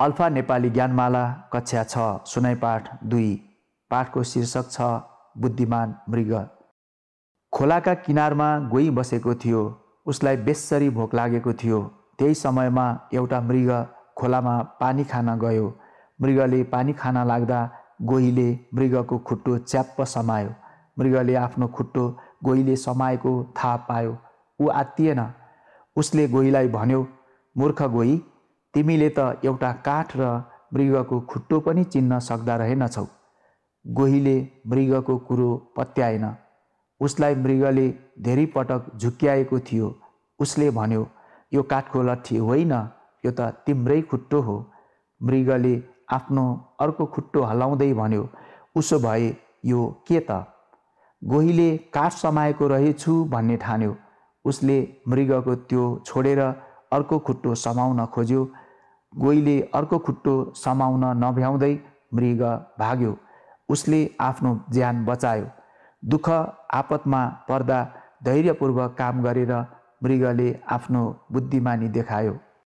Alpha Nepali ज्ञानमाला कक्षा 6 सुनाइ पाठ 2। पाठको शीर्षक छ बुद्धिमान मृग। खोलाका किनारमा गोही बसेको थियो। उसलाई बेस्सरी भोक लागेको थियो। त्यही समयमा एउटा मृग खोलामा पानी खान गयो। मृगले पानी खान लाग्दा गोहीले मृगको खुट्टो च्याप्प समायो। मृगले आफ्नो खुट्टो गोहीले समाएको थाहा पायो। ऊ आत्तिएन। उसले गोहीलाई भन्यो, मूर्ख गोही, तिमीले त एउटा काठ र मृगको खुट्टो पनि चिन्न सक्दा रहेनछौ। गोहीले मृगको कुरो पत्याएन। उसलाई मृगले धेरै पटक झुक्क्याएको थियो। उसले भन्यो, यो काठको लट्ठी होइन, यो त तिम्रै खुट्टो हो। मृगले आफ्नो अर्को खुट्टो हल्लाउँदै भन्यो, उसो भए यो के त? गोहीले काठ समाएको रहेछु भन्ने ठान्यो। उसले मृगको त्यो छोडेर अर्को खुट्टो समाउन खोज्यो। गोहीले अर्को खुट्टो समाउन नभ्याउँदै मृग भाग्यो। उसले आफ्नो ज्यान बचायो। दुःख आपतमा पर्दा धैर्यपूर्वक काम गरेर मृगले आफ्नो बुद्धिमानी देखायो।